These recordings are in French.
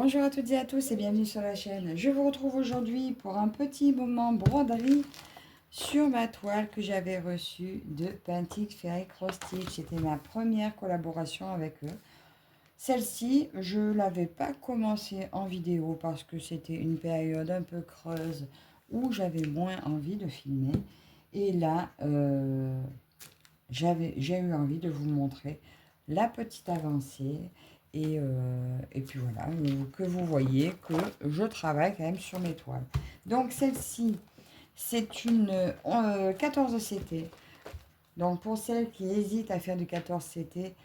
Bonjour à toutes et à tous et bienvenue sur la chaîne. Je vous retrouve aujourd'hui pour un petit moment broderie sur ma toile que j'avais reçue de Pentic Fabric Cross Stitch. C'était ma première collaboration avec eux. Celle-ci, je ne l'avais pas commencée en vidéo parce que c'était une période un peu creuse où j'avais moins envie de filmer. Et là, j'ai eu envie de vous montrer la petite avancée. Et puis voilà, que vous voyez que je travaille quand même sur mes toiles. Donc celle-ci, c'est une 14 CT. Donc pour celles qui hésitent à faire du 14 CT,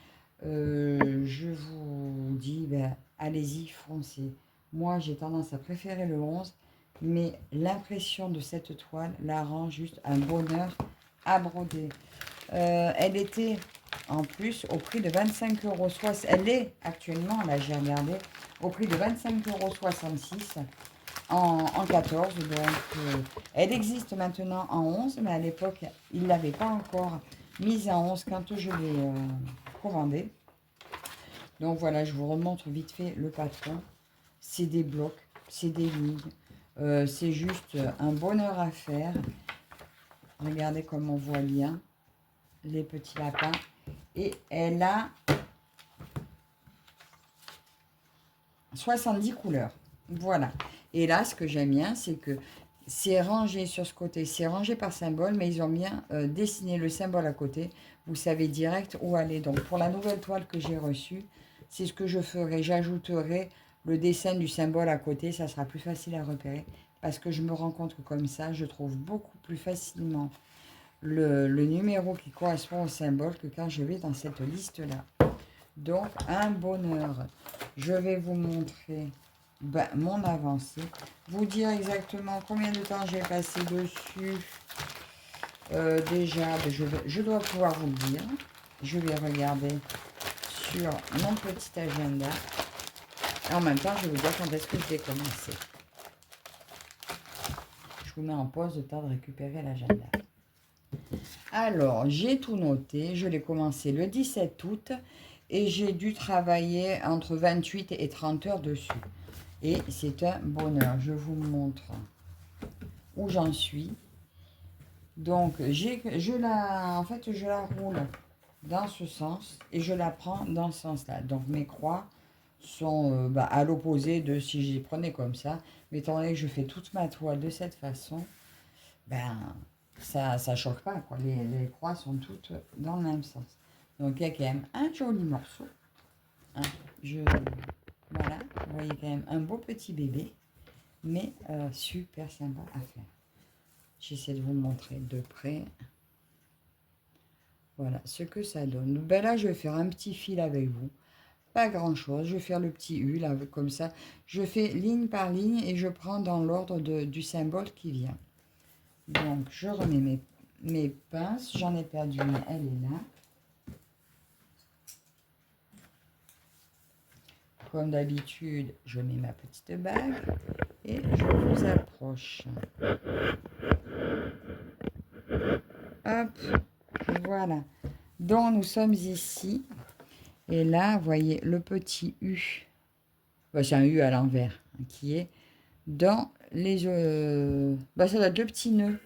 je vous dis, ben, allez-y, foncez. Moi, j'ai tendance à préférer le 11, mais l'impression de cette toile la rend juste un bonheur à broder. Elle était en plus au prix de 25 euros. Elle est actuellement, là j'ai regardé, au prix de 25,66 € en 14. Donc elle existe maintenant en 11, mais à l'époque, ils ne l'avaient pas encore mise en 11 quand je l'ai commandée. Donc voilà, je vous remontre vite fait le patron. C'est des blocs, c'est des lignes. C'est juste un bonheur à faire. Regardez comme on voit bien les petits lapins. Et elle a 70 couleurs. Voilà. Et là, ce que j'aime bien, c'est que c'est rangé sur ce côté. C'est rangé par symbole, mais ils ont bien dessiné le symbole à côté. Vous savez direct où aller. Donc, pour la nouvelle toile que j'ai reçue, c'est ce que je ferai. J'ajouterai le dessin du symbole à côté. Ça sera plus facile à repérer. Parce que je me rends compte que comme ça, je trouve beaucoup plus facilement le numéro qui correspond au symbole que quand je vais dans cette liste-là. Donc, un bonheur. Je vais vous montrer mon avancée. Vous dire exactement combien de temps j'ai passé dessus. Déjà, je dois pouvoir vous le dire. Je vais regarder sur mon petit agenda. Et en même temps, je vais vous dire quand est-ce que je vais commencer. Je vous mets en pause le temps de récupérer l'agenda. Alors, j'ai tout noté. Je l'ai commencé le 17 août. Et j'ai dû travailler entre 28 et 30 heures dessus. Et c'est un bonheur. Je vous montre où j'en suis. Donc, je la roule dans ce sens et je la prends dans ce sens-là. Donc, mes croix sont à l'opposé de si je les prenais comme ça. Mais étant donné que je fais toute ma toile de cette façon, ben, ça ne choque pas, quoi. Les croix sont toutes dans le même sens. Donc, il y a quand même un joli morceau. Hein, voilà, vous voyez quand même un beau petit bébé, mais super sympa à faire. J'essaie de vous montrer de près. Voilà ce que ça donne. Ben là, je vais faire un petit fil avec vous. Pas grand chose. Je vais faire le petit U là, comme ça. Je fais ligne par ligne et je prends dans l'ordre du symbole qui vient. Donc, je remets mes pinces. J'en ai perdu une, elle est là. Comme d'habitude, je mets ma petite bague et je vous approche. Hop, voilà. Donc, nous sommes ici. Et là, vous voyez le petit U. Ben, c'est un U à l'envers, hein, qui est dans les... ça doit être le petit nœud.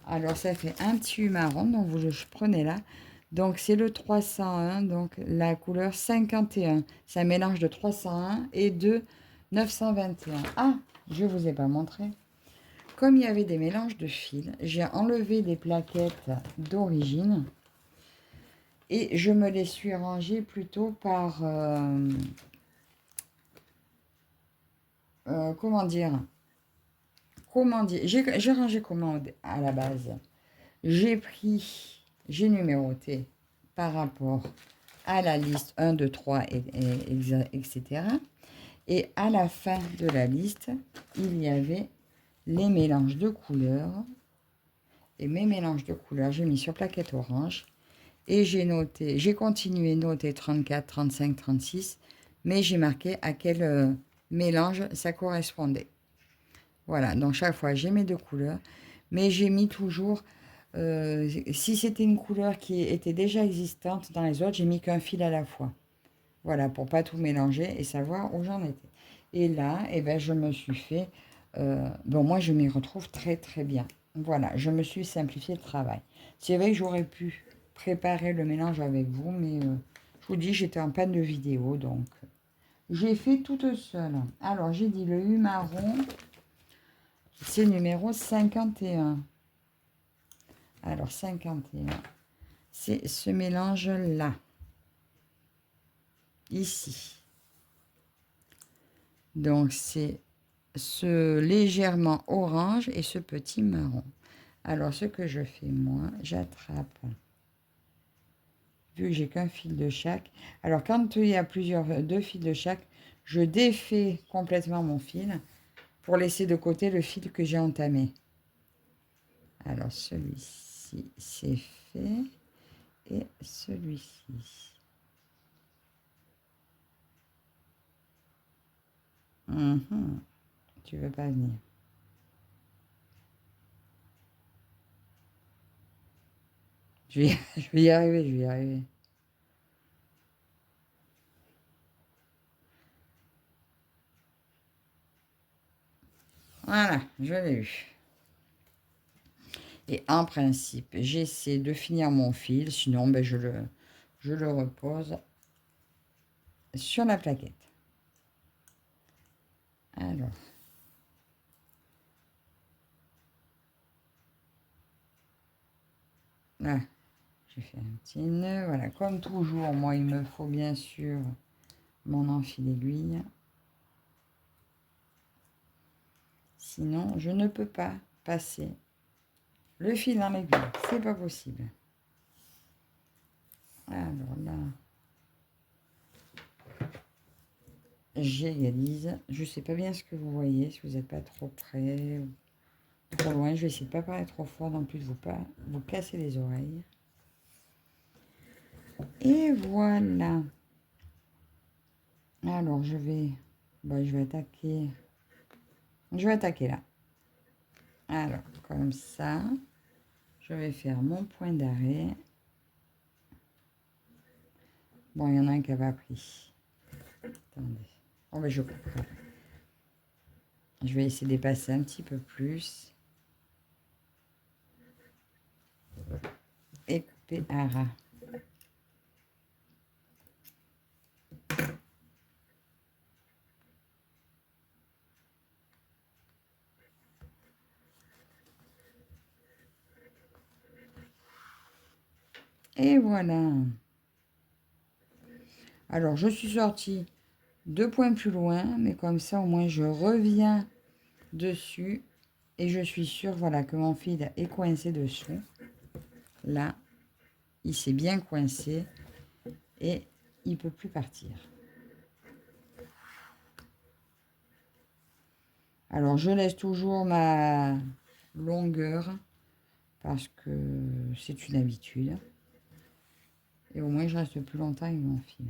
Alors, ça fait un petit U marron. Donc, je prenais là. Donc, c'est le 301. Donc, la couleur 51. C'est un mélange de 301 et de 921. Ah, je ne vous ai pas montré. Comme il y avait des mélanges de fils, j'ai enlevé des plaquettes d'origine et je me les suis rangées plutôt par... comment dire j'ai rangé comment à la base. J'ai numéroté par rapport à la liste 1, 2, 3, etc. Et à la fin de la liste, il y avait les mélanges de couleurs. Et mes mélanges de couleurs, j'ai mis sur plaquette orange. Et j'ai continué à noter 34, 35, 36. Mais j'ai marqué à quel mélange ça correspondait. Voilà, donc chaque fois, j'ai mes deux couleurs. Mais j'ai mis toujours, si c'était une couleur qui était déjà existante dans les autres, j'ai mis qu'un fil à la fois. Voilà, pour pas tout mélanger et savoir où j'en étais. Et là, eh ben, je me suis fait... bon, moi, je m'y retrouve très, très bien. Voilà, je me suis simplifié le travail. C'est vrai que j'aurais pu préparer le mélange avec vous, mais je vous dis, j'étais en panne de vidéo, donc j'ai fait toute seule. Alors, j'ai dit le U marron, c'est numéro 51. Alors, 51, c'est ce mélange-là, ici. Donc, c'est ce légèrement orange et ce petit marron. Alors, ce que je fais, moi, j'attrape, vu que j'ai qu'un fil de chaque. Alors, quand il y a deux fils de chaque, je défais complètement mon fil pour laisser de côté le fil que j'ai entamé. Alors, celui-ci, c'est fait. Et celui-ci. Tu veux pas venir. Je vais y arriver, je vais y arriver. Voilà, je l'ai eu. Et en principe, j'essaie de finir mon fil, sinon ben, je le repose sur la plaquette. Alors, là, j'ai fait un petit nœud. Voilà, comme toujours, moi, il me faut bien sûr mon enfil aiguille. Sinon, je ne peux pas passer le fil dans l'aiguille. C'est pas possible. Alors là, j'égalise. Je sais pas bien ce que vous voyez, si vous n'êtes pas trop près ou trop loin. Je vais essayer de pas parler trop fort non plus, de vous casser les oreilles. Et voilà. Alors je vais attaquer. Je vais attaquer là. Alors comme ça, je vais faire mon point d'arrêt. Bon, il y en a un qui n'a pas pris. Attendez. Oh, mais je couperai. Je vais essayer de passer un petit peu plus. Et couper à ras. Et voilà. Alors, je suis sortie 2 points plus loin, mais comme ça, au moins, je reviens dessus. Et je suis sûre, voilà, que mon fil est coincé dessous. Là, il s'est bien coincé. Et il ne peut plus partir. Alors, je laisse toujours ma longueur parce que c'est une habitude. Et au moins, je reste plus longtemps avec mon fil.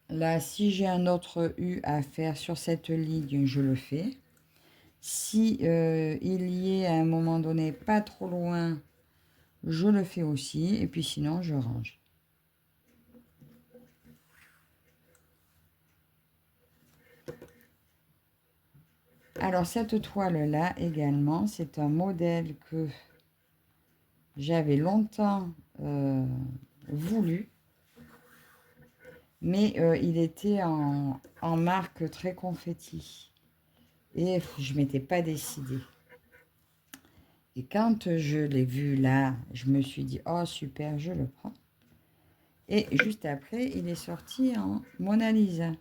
Là, si j'ai un autre U à faire sur cette ligne, je le fais. Si il y est à un moment donné pas trop loin, je le fais aussi. Et puis sinon, je range. Alors, cette toile-là également, c'est un modèle que j'avais longtemps voulu. Mais il était en marque très confetti. Et je ne m'étais pas décidée. Et quand je l'ai vu là, je me suis dit, oh super, je le prends. Et juste après, il est sorti en Mona Lisa.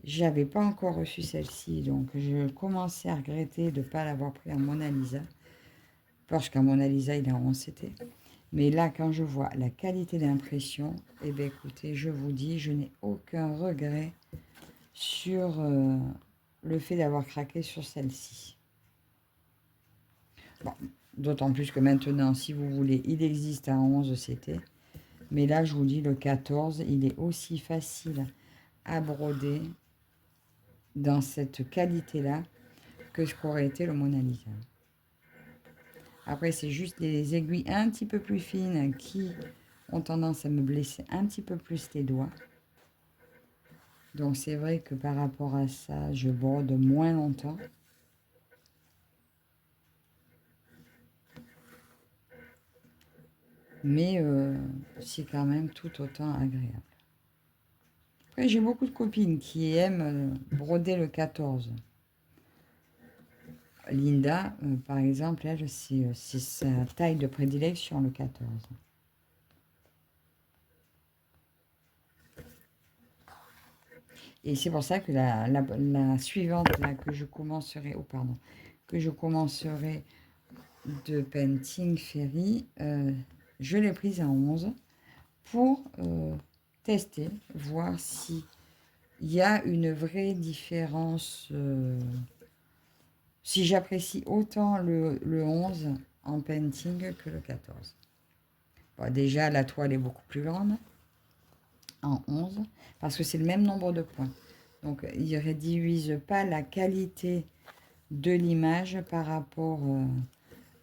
J'avais pas encore reçu celle-ci, donc je commençais à regretter de ne pas l'avoir pris en Mona Lisa. Parce qu'en Mona Lisa, il est en 11CT. Mais là, quand je vois la qualité d'impression, eh bien écoutez, je vous dis, je n'ai aucun regret sur le fait d'avoir craqué sur celle-ci. Bon, d'autant plus que maintenant, si vous voulez, il existe à 11CT. Mais là, je vous dis, le 14, il est aussi facile à broder dans cette qualité-là que ce qu'aurait été le Mona Lisa. Après, c'est juste les aiguilles un petit peu plus fines qui ont tendance à me blesser un petit peu plus les doigts. Donc c'est vrai que par rapport à ça, je brode moins longtemps. Mais c'est quand même tout autant agréable. Après, j'ai beaucoup de copines qui aiment broder le 14. Linda, par exemple, elle, c'est sa taille de prédilection, le 14. Et c'est pour ça que la suivante, là, que je commencerai, oh pardon, que je commencerai de Painting Fairy, je l'ai prise à 11 pour tester, voir si il y a une vraie différence, si j'apprécie autant le 11 en painting que le 14. Bon, déjà, la toile est beaucoup plus grande en 11, parce que c'est le même nombre de points. Donc, il ne réduise pas la qualité de l'image par rapport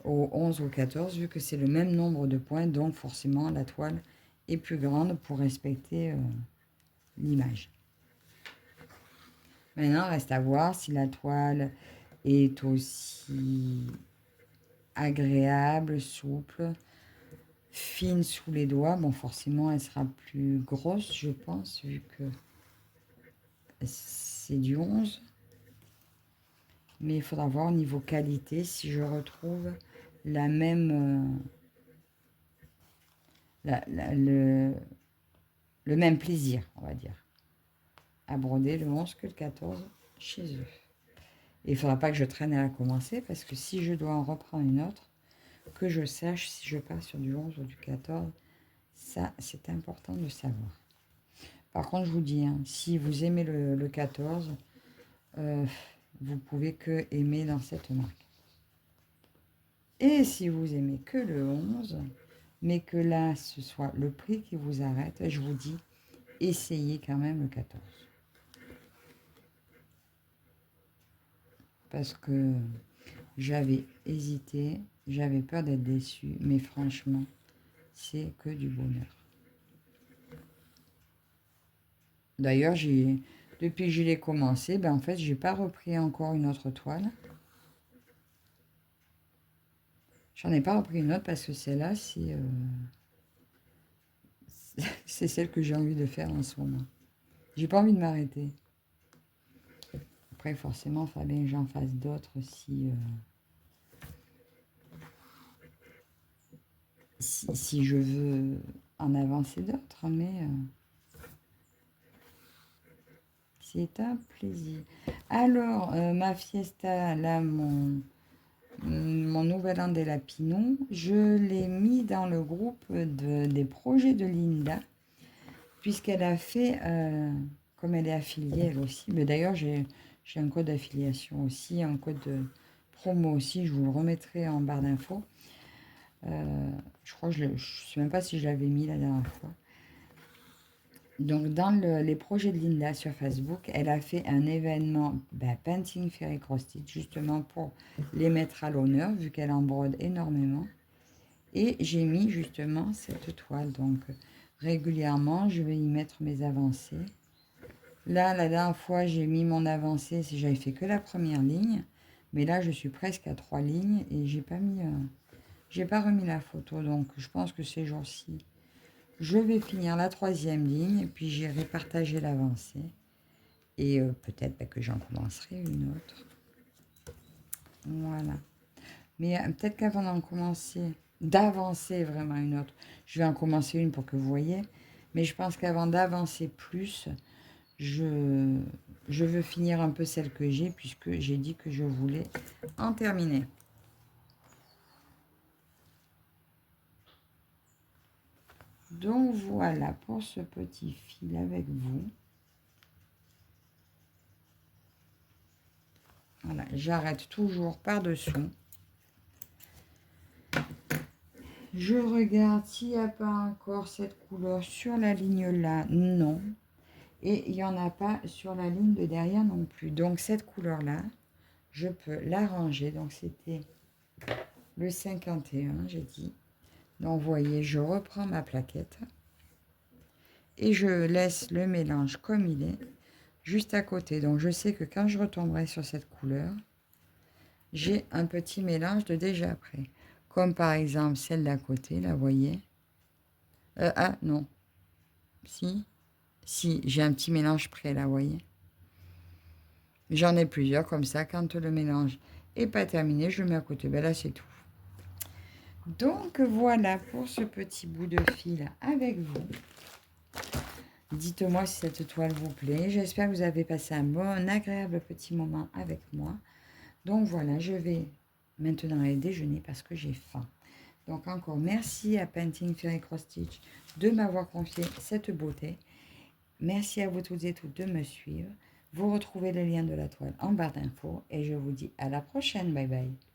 au 11 ou au 14, vu que c'est le même nombre de points, donc forcément, la toile est plus grande pour respecter l'image. Maintenant, reste à voir si la toile est aussi agréable, souple, fine sous les doigts. Bon, forcément, elle sera plus grosse, je pense, vu que c'est du 11. Mais il faudra voir au niveau qualité si je retrouve la même, le même plaisir, on va dire, à broder le 11 que le 14 chez eux. Et il ne faudra pas que je traîne à la commencer, parce que si je dois en reprendre une autre, que je sache si je pars sur du 11 ou du 14, ça c'est important de savoir. Par contre, je vous dis, hein, si vous aimez le 14, vous pouvez que aimer dans cette marque. Et si vous aimez que le 11, mais que là, ce soit le prix qui vous arrête, je vous dis, essayez quand même le 14. Parce que j'avais hésité, j'avais peur d'être déçue, mais franchement, c'est que du bonheur. D'ailleurs, depuis que je l'ai commencé, ben en fait, j'ai pas repris encore une autre toile. J'en ai pas repris une autre parce que celle-là, c'est celle que j'ai envie de faire en ce moment. J'ai pas envie de m'arrêter. Après, forcément, il faudra bien que j'en fasse d'autres si je veux en avancer d'autres, mais c'est un plaisir. Alors, ma fiesta, là, mon nouvel an des Lapinons, je l'ai mis dans le groupe des projets de Linda, puisqu'elle a fait, comme elle est affiliée elle aussi, mais d'ailleurs j'ai un code d'affiliation aussi, un code de promo aussi, je vous le remettrai en barre d'infos. Je crois que je ne sais même pas si je l'avais mis la dernière fois. Donc dans les projets de Linda sur Facebook, elle a fait un événement Painting Fairy Cross Stitch, justement pour les mettre à l'honneur, vu qu'elle en brode énormément. Et j'ai mis justement cette toile, donc régulièrement je vais y mettre mes avancées. Là, la dernière fois, j'ai mis mon avancée, si j'avais fait que la première ligne, mais là je suis presque à 3 lignes et j'ai pas remis la photo, donc je pense que ces jours-ci, je vais finir la 3e ligne, et puis j'irai partager l'avancée. Et peut-être que j'en commencerai une autre. Voilà. Mais peut-être qu'avant d'avancer vraiment une autre, je vais en commencer une pour que vous voyez. Mais je pense qu'avant d'avancer plus, je veux finir un peu celle que j'ai, puisque j'ai dit que je voulais en terminer. Donc voilà pour ce petit fil avec vous. Voilà, j'arrête toujours par-dessous. Je regarde s'il n'y a pas encore cette couleur sur la ligne là. Non. Et il n'y en a pas sur la ligne de derrière non plus. Donc cette couleur là, je peux la ranger. Donc c'était le 51, j'ai dit. Donc, vous voyez, je reprends ma plaquette et je laisse le mélange comme il est, juste à côté. Donc, je sais que quand je retomberai sur cette couleur, j'ai un petit mélange de déjà prêt. Comme par exemple celle d'à côté, là, vous voyez. Ah, non. Si, si, j'ai un petit mélange prêt, là, vous voyez. J'en ai plusieurs comme ça. Quand le mélange n'est pas terminé, je le mets à côté. Ben là, c'est tout. Donc, voilà pour ce petit bout de fil avec vous. Dites-moi si cette toile vous plaît. J'espère que vous avez passé un bon, agréable petit moment avec moi. Donc, voilà, je vais maintenant aller déjeuner parce que j'ai faim. Donc, encore merci à Painting Fairy Cross Stitch de m'avoir confié cette beauté. Merci à vous toutes et tous de me suivre. Vous retrouvez le lien de la toile en barre d'infos et je vous dis à la prochaine. Bye bye.